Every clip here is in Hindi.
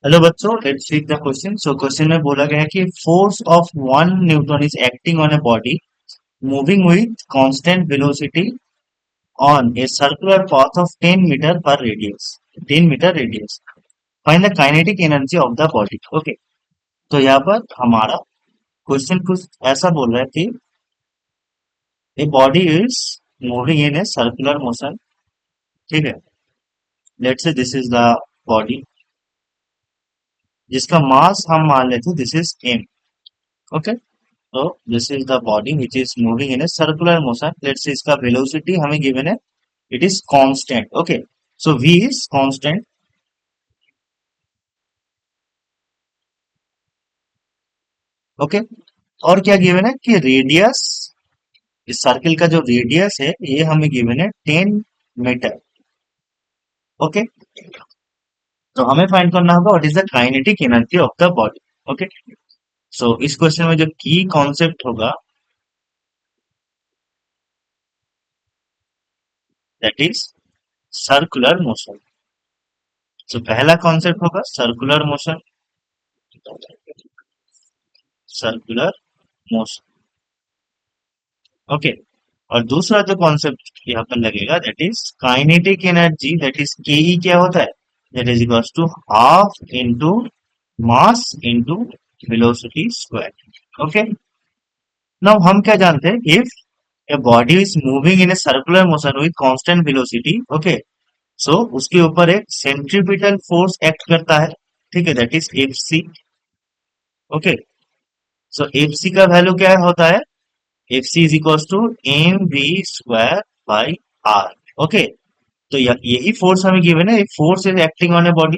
हेलो बच्चों, let's read the question. So question में बोला गया है कि force of 1 newton is acting on a body moving with constant velocity on a circular path of 10 metre पर radius 10 metre radius. Find the kinetic energy of the body. Okay, तो यहाँ पर हमारा क्वेश्चन कुछ ऐसा बोल रहा है कि a body is moving in a circular motion. ठीक है, let's say this is the body जिसका मास हम मान लेते हैं this is M. Okay, so this is the body which is moving in a circular motion. Let's say इसका velocity हमें given है, it is constant. Okay, so v is constant. Okay, और क्या given है कि रेडियस, इस सर्किल का जो रेडियस है ये हमें given है 10 मीटर। ओके, तो हमें फाइंड करना होगा what is the kinetic energy of the body. Okay, so इस क्वेश्चन में जो की कॉन्सेप्ट होगा that is circular motion. So पहला कॉन्सेप्ट होगा circular motion, circular motion. Okay, और दूसरा जो कॉन्सेप्ट यहाँ पर लगेगा that is kinetic energy, that is K E क्या होता है, that is equals to half into mass into velocity square. Okay, now हम क्या जानते हैं, if a body is moving in a circular motion with constant velocity, okay, so उसके ऊपर एक सेंट्रीपिटल फोर्स एक्ट करता है। ठीक है, that is F C. Okay, so F C का वैल्यू क्या होता है, F C is equals to M V square by R. Okay, तो यही फोर्स हमें गिवन है, force is acting on a body.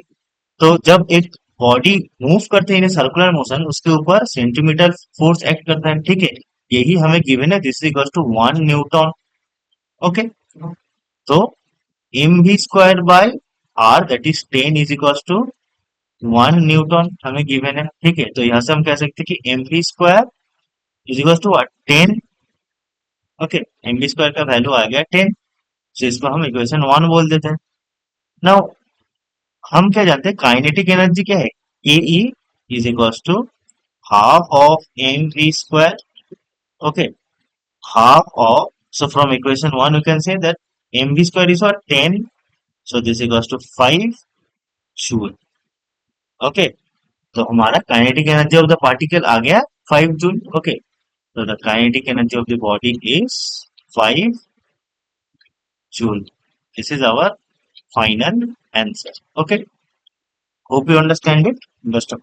तो जब एक बॉडी मूव करते हैं इन सर्कुलर मोशन, उसके ऊपर सेंटीमीटर फोर्स एक्ट करता है। ठीक है, यही हमें गिवन है, this is equals to 1 newton. Okay, तो M V square by R that is 10 is equals to 1 newton हमें गिवन है। ठीक है, तो यहाँ से हम कह सकते हैं कि M V square is equals to 10। Okay, M V square का वैल्यू आ गया 10, तो इसको हम इक्वेशन 1 बोल देते हैं। नाउ हम क्या जानते हैं, काइनेटिक एनर्जी क्या है, K E is equals to half of M V square. Okay, half of, so from equation 1 you can say that mv square is what, 10, so this equals to 5 joule। Okay, तो हमारा kinetic energy of the particle आ गया 5 joule. Okay, so the kinetic energy of the body is 5 joule। This is our final answer। Okay, hope you understand it। Best of